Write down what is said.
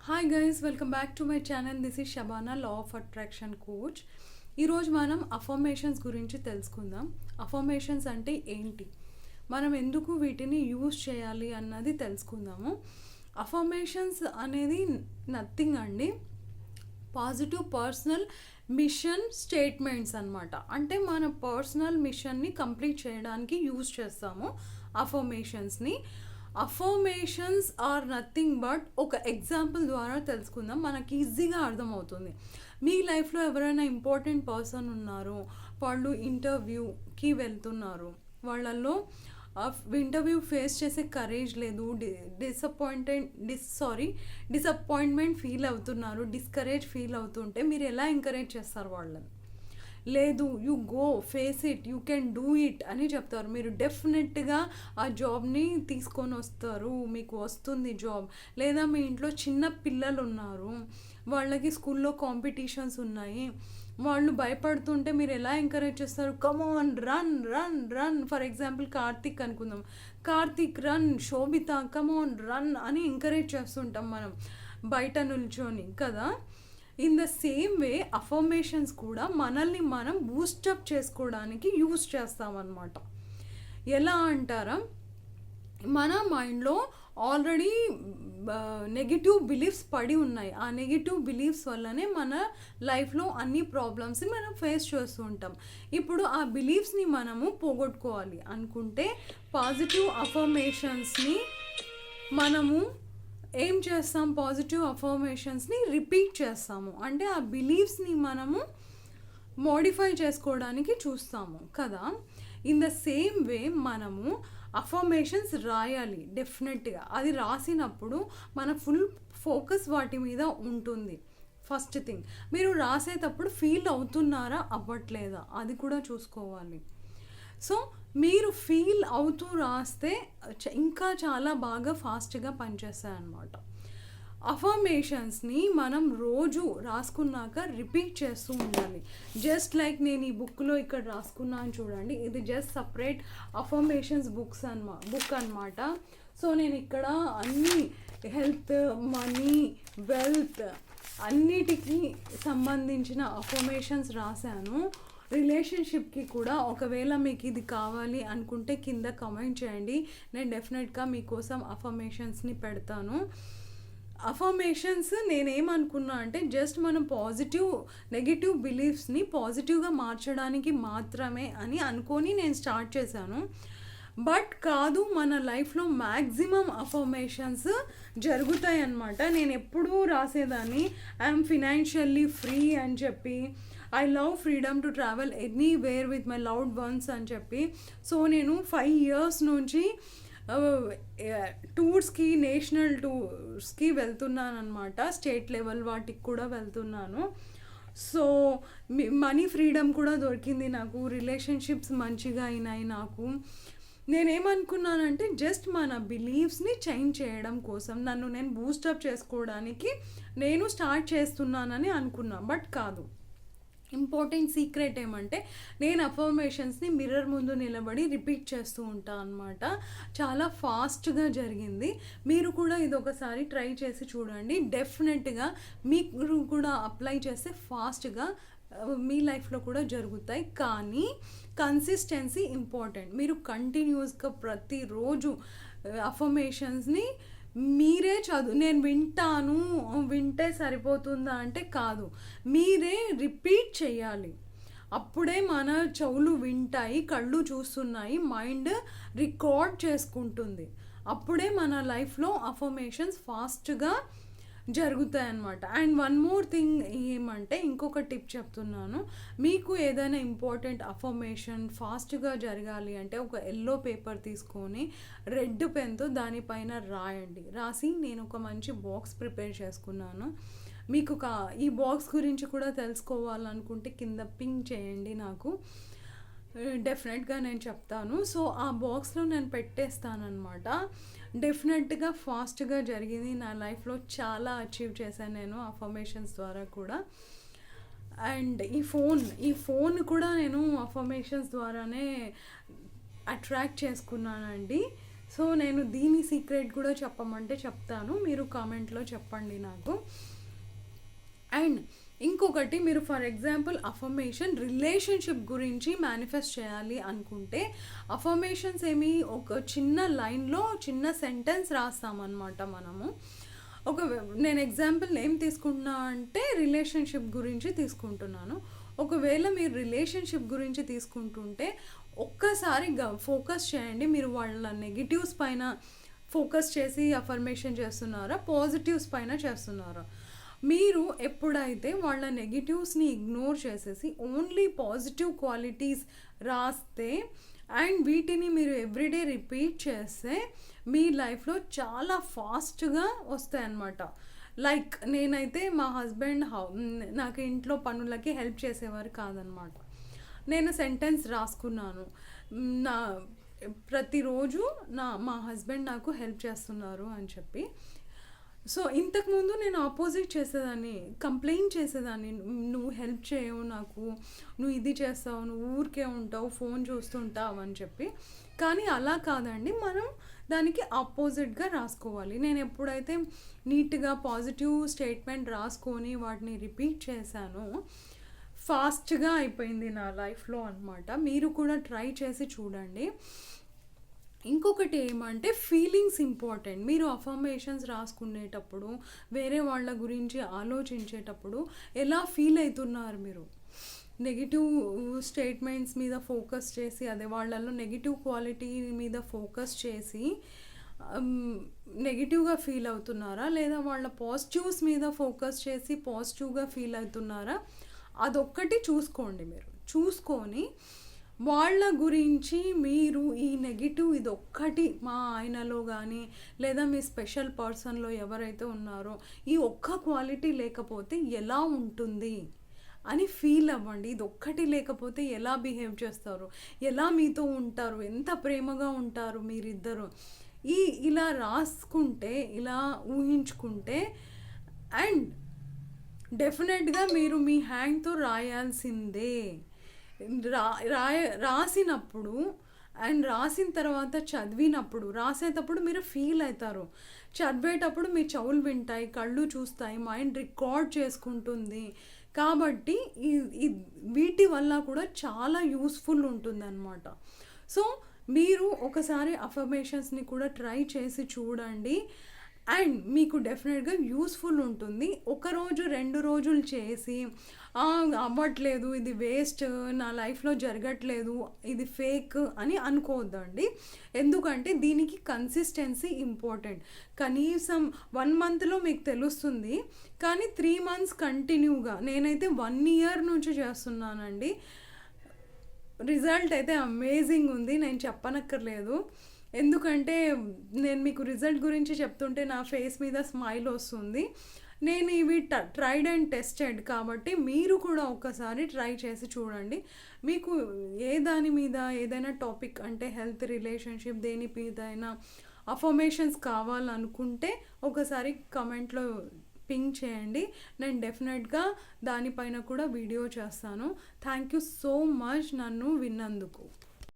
Hi guys, welcome back to my channel. This is Shabana, law of attraction coach. ఈరోజు మనం affirmations గురించి తెలుసుకుందాం. Affirmations అంటే ఏంటి, మనం ఎందుకు వీటిని యూజ్ చేయాలి అన్నది తెలుసుకుందాము. అఫర్మేషన్స్ అనేది నథింగ్ అండి, పాజిటివ్ పర్సనల్ మిషన్ స్టేట్మెంట్స్ అన్నమాట. అంటే మన పర్సనల్ మిషన్ని కంప్లీట్ చేయడానికి యూజ్ చేస్తాము అఫర్మేషన్స్ని. అఫర్మేషన్స్ ఆర్ నథింగ్ బట్ ఒక ఎగ్జాంపుల్ ద్వారా తెలుసుకుందాం, మనకి ఈజీగా అర్థమవుతుంది. మీ లైఫ్లో ఎవరైనా ఇంపార్టెంట్ పర్సన్ ఉన్నారు, వాళ్ళు ఇంటర్వ్యూకి వెళ్తున్నారు, వాళ్ళల్లో ఇంటర్వ్యూ ఫేస్ చేసే కరేజ్ లేదు, డిసప్పాయింట్మెంట్ ఫీల్ అవుతున్నారు, డిస్కరేజ్ ఫీల్ అవుతుంటే మీరు ఎలా ఎంకరేజ్ చేస్తారు వాళ్ళని? లేదు, you go face it, you can do it అని చెప్తారు. మీరు డెఫినెట్గా ఆ జాబ్ని తీసుకొని వస్తారు, మీకు వస్తుంది జాబ్. లేదా మీ ఇంట్లో చిన్న పిల్లలు ఉన్నారు, వాళ్ళకి స్కూల్లో కాంపిటీషన్స్ ఉన్నాయి, వాళ్ళు భయపడుతుంటే మీరు ఎలా ఎంకరేజ్ చేస్తారు? Come on, run run run. For example Karthik అనుకుందాం, Karthik run, Sobhita come on run అని ఎంకరేజ్ చేస్తుంటాం మనం బయట నిల్చొని కదా. In the same way affirmations కూడా మనల్ని మనం బూస్టప్ చేసుకోవడానికి యూజ్ చేస్తామన్నమాట. ఎలా అంటారా, మన మైండ్లో ఆల్రెడీ నెగిటివ్ బిలీఫ్స్ పడి ఉన్నాయి. ఆ నెగిటివ్ బిలీఫ్స్ వల్లనే మన లైఫ్లో అన్ని ప్రాబ్లమ్స్ని మనం ఫేస్ చేస్తూ ఉంటాం. ఇప్పుడు ఆ బిలీఫ్స్ని మనము పోగొట్టుకోవాలి అనుకుంటే పాజిటివ్ అఫర్మేషన్స్ని మనము ఏం చేస్తాం, పాజిటివ్ అఫర్మేషన్స్ని రిపీట్ చేస్తాము. అంటే ఆ బిలీఫ్స్ని మనము మోడిఫై చేసుకోవడానికి చూస్తాము కదా. ఇన్ ద సేమ్ వే మనము అఫర్మేషన్స్ రాయాలి డెఫినెట్గా. అది రాసినప్పుడు మన ఫుల్ ఫోకస్ వాటి మీద ఉంటుంది. ఫస్ట్ థింగ్, మీరు రాసేటప్పుడు ఫీల్ అవుతున్నారా అవ్వట్లేదా అది కూడా చూసుకోవాలి. సో మీరు ఫీల్ అవుతూ రాస్తే ఇంకా చాలా బాగా ఫాస్ట్గా పనిచేస్తాయి అన్నమాట. అఫర్మేషన్స్ని మనం రోజు రాసుకున్నాక రిపీట్ చేస్తూ ఉండాలి. జస్ట్ లైక్ నేను ఈ బుక్లో ఇక్కడ రాసుకున్నాను చూడండి, ఇది జస్ట్ సపరేట్ అఫర్మేషన్స్ బుక్ అన్నమాట. సో నేను ఇక్కడ అన్ని హెల్త్, మనీ, వెల్త్ అన్నిటికీ సంబంధించిన అఫర్మేషన్స్ రాశాను. రిలేషన్షిప్కి కూడా ఒకవేళ మీకు ఇది కావాలి అనుకుంటే కింద కామెంట్ చేయండి, నేను డెఫినెట్గా మీకోసం అఫర్మేషన్స్ని పెడతాను. అఫర్మేషన్స్ నేనేమనుకున్నా అంటే జస్ట్ మనం నెగిటివ్ బిలీఫ్స్ని పాజిటివ్గా మార్చడానికి మాత్రమే అని అనుకొని నేను స్టార్ట్ చేశాను. బట్ కాదు, మన లైఫ్లో మ్యాక్సిమం అఫర్మేషన్స్ జరుగుతాయి అన్నమాట. నేను ఎప్పుడూ రాసేదాన్ని ఐఎమ్ ఫినాన్షియల్లీ ఫ్రీ అని చెప్పి, I love freedom to travel anywhere with my loved ones అని చెప్పి. సో నేను 5 years నుంచి టూర్స్కి, నేషనల్ టూర్స్కి వెళ్తున్నాను అనమాట. స్టేట్ లెవెల్ వాటికి కూడా వెళ్తున్నాను. సో మనీ ఫ్రీడమ్ కూడా దొరికింది నాకు, రిలేషన్షిప్స్ మంచిగా అయినాయి నాకు. నేనేమనుకున్నానంటే జస్ట్ మన బిలీవ్స్ని చేంజ్ చేయడం కోసం, నన్ను నేను బూస్టప్ చేసుకోవడానికి నేను స్టార్ట్ చేస్తున్నానని అనుకున్నా. బట్ కాదు, ఇంపార్టెంట్ సీక్రెట్ ఏమంటే నేను అఫర్మేషన్స్ని మిర్రర్ ముందు నిలబడి రిపీట్ చేస్తూ ఉంటాను అనమాట. చాలా ఫాస్ట్గా జరిగింది. మీరు కూడా ఇది ఒకసారి ట్రై చేసి చూడండి, డెఫినెట్గా మీరు కూడా అప్లై చేస్తే ఫాస్ట్గా మీ లైఫ్లో కూడా జరుగుతాయి. కానీ కన్సిస్టెన్సీ ఇంపార్టెంట్. మీరు కంటిన్యూస్గా ప్రతిరోజు అఫర్మేషన్స్ని మీరే నేను వింటే సరిపోతుందా అంటే కాదు, మీరే రిపీట్ చేయాలి. అప్పుడే మన చెవులు వింటాయి, కళ్ళు చూస్తున్నాయి, మైండ్ రికార్డ్ చేసుకుంటుంది. అప్పుడే మన లైఫ్లో అఫర్మేషన్స్ ఫాస్ట్గా జరుగుతాయి అన్నమాట. అండ్ వన్ మోర్ థింగ్ ఏమంటే, ఇంకొక టిప్ చెప్తున్నాను. మీకు ఏదైనా ఇంపార్టెంట్ అఫర్మేషన్ ఫాస్ట్గా జరగాలి అంటే ఒక ఎల్లో పేపర్ తీసుకొని రెడ్ పెన్తో దానిపైన రాసి నేను ఒక మంచి బాక్స్ ప్రిపేర్ చేసుకున్నాను. మీకు ఈ బాక్స్ గురించి కూడా తెలుసుకోవాలనుకుంటే కింద పింక్ చేయండి నాకు, డెఫినెట్గా నేను చెప్తాను. సో ఆ బాక్స్లో నేను పెట్టేస్తానన్నమాట. డెఫినెట్గా ఫాస్ట్గా జరిగింది నా లైఫ్లో, చాలా అచీవ్ చేశాను నేను అఫర్మేషన్స్ ద్వారా కూడా. అండ్ ఈ ఫోన్ కూడా నేను అఫర్మేషన్స్ ద్వారానే అట్రాక్ట్ చేసుకున్నానండి. సో నేను దీని సీక్రెట్ కూడా చెప్పమంటే చెప్తాను, మీరు కామెంట్లో చెప్పండి నాకు. అండ్ ఇంకొకటి, మీరు ఫర్ ఎగ్జాంపుల్ అఫర్మేషన్ రిలేషన్షిప్ గురించి మేనిఫెస్ట్ చేయాలి అనుకుంటే అఫర్మేషన్స్ ఏమి ఒక చిన్న లైన్లో చిన్న సెంటెన్స్ రాస్తామన్నమాట మనము. నేను ఎగ్జాంపుల్ ఏం తీసుకుంటున్నా అంటే రిలేషన్షిప్ గురించి తీసుకుంటున్నాను. ఒకవేళ మీరు రిలేషన్షిప్ గురించి తీసుకుంటుంటే ఒక్కసారి ఫోకస్ చేయండి, మీరు వాళ్ళ నెగిటివ్స్ పైన ఫోకస్ చేసి అఫర్మేషన్ చేస్తున్నారా, పాజిటివ్స్ పైన చేస్తున్నారా? మీరు ఎప్పుడైతే వాళ్ళ నెగిటివ్స్ని ఇగ్నోర్ చేసేసి ఓన్లీ పాజిటివ్ క్వాలిటీస్ రాస్తే అండ్ వీటిని మీరు ఎవ్రీడే రిపీట్ చేస్తే మీ లైఫ్లో చాలా ఫాస్ట్గా వస్తాయి అన్నమాట. లైక్ నేనైతే మా హస్బెండ్ నాకు ఇంట్లో పనులకి హెల్ప్ చేసేవారు కాదనమాట. నేను సెంటెన్స్ రాసుకున్నాను, నా ప్రతిరోజు మా హస్బెండ్ నాకు హెల్ప్ చేస్తున్నారు అని చెప్పి. సో ఇంతకుముందు నేను ఆపోజిట్ చేసేదాన్ని, కంప్లైంట్ చేసేదాన్ని, నువ్వు హెల్ప్ చేయవు నాకు, నువ్వు ఇది చేస్తావు, నువ్వు ఊరికే ఉంటావు, ఫోన్ చూస్తుంటావు అని చెప్పి. కానీ అలా కాదండి, మనం దానికి ఆపోజిట్గా రాసుకోవాలి. నేను ఎప్పుడైతే నీట్గా పాజిటివ్ స్టేట్మెంట్ రాసుకొని వాటిని రిపీట్ చేశానో ఫాస్ట్గా అయిపోయింది నా లైఫ్లో అనమాట. మీరు కూడా ట్రై చేసి చూడండి. ఇంకొకటి ఏమంటే ఫీలింగ్స్ ఇంపార్టెంట్. మీరు అఫర్మేషన్స్ రాసుకునేటప్పుడు, వేరే వాళ్ళ గురించి ఆలోచించేటప్పుడు ఎలా ఫీల్ అవుతున్నారు, మీరు నెగిటివ్ స్టేట్మెంట్స్ మీద ఫోకస్ చేసి, అదే వాళ్ళలో నెగిటివ్ క్వాలిటీ మీద ఫోకస్ చేసి నెగిటివ్గా ఫీల్ అవుతున్నారా, లేదా వాళ్ళ పాజిటివ్స్ మీద ఫోకస్ చేసి పాజిటివ్గా ఫీల్ అవుతున్నారా, అదొక్కటి చూసుకోండి. మీరు చూసుకొని వాళ్ళ గురించి మీరు ఈ నెగిటివ్ ఇదొక్కటి మా ఆయనలో కానీ లేదా మీ స్పెషల్ పర్సన్లో ఎవరైతే ఉన్నారో ఈ ఒక్క క్వాలిటీ లేకపోతే ఎలా ఉంటుంది అని ఫీల్ అవ్వండి. ఇది ఒక్కటి లేకపోతే ఎలా బిహేవ్ చేస్తారు, ఎలా మీతో ఉంటారు, ఎంత ప్రేమగా ఉంటారు మీరిద్దరు, ఇలా రాసుకుంటే, ఇలా ఊహించుకుంటే అండ్ డెఫినెట్గా మీరు మీ హ్యాండ్తో రాయాల్సిందే. రాసినప్పుడు అండ్ రాసిన తర్వాత చదివినప్పుడు, రాసేటప్పుడు మీరు ఫీల్ అవుతారు, చదివేటప్పుడు మీ చెవులు వింటాయి, కళ్ళు చూస్తాయి, మైండ్ రికార్డ్ చేసుకుంటుంది. కాబట్టి వీటి వల్ల కూడా చాలా యూస్ఫుల్ ఉంటుందన్నమాట. సో మీరు ఒకసారి అఫర్మేషన్స్ని కూడా ట్రై చేసి చూడండి అండ్ మీకు డెఫినెట్గా యూస్ఫుల్ ఉంటుంది. ఒకరోజు 2 రోజులు చేసి అవ్వట్లేదు, ఇది వేస్ట్, నా లైఫ్లో జరగట్లేదు, ఇది ఫేక్ అని అనుకోవద్దండి. ఎందుకంటే దీనికి కన్సిస్టెన్సీ ఇంపార్టెంట్. కనీసం 1 మంత్లో మీకు తెలుస్తుంది, కానీ 3 మంత్స్ కంటిన్యూగా, నేనైతే 1 ఇయర్ నుంచి చేస్తున్నానండి. రిజల్ట్ అయితే అమేజింగ్ ఉంది, నేను చెప్పనక్కర్లేదు. ఎందుకంటే నేను మీకు రిజల్ట్ గురించి చెప్తుంటే నా ఫేస్ మీద స్మైల్ వస్తుంది. నేను ఇవి ట్రైడ్ అండ్ టెస్టెడ్ కాబట్టి మీరు కూడా ఒకసారి ట్రై చేసి చూడండి. మీకు దాని మీద ఏదైనా టాపిక్ అంటే హెల్త్, రిలేషన్షిప్, దేని మీద అయినా అఫర్మేషన్స్ కావాలనుకుంటే ఒకసారి కమెంట్లో పింక్ చేయండి, నేను డెఫినెట్గా దానిపైన కూడా వీడియో చేస్తాను. థ్యాంక్ యూ సో మచ్ నన్ను విన్నందుకు.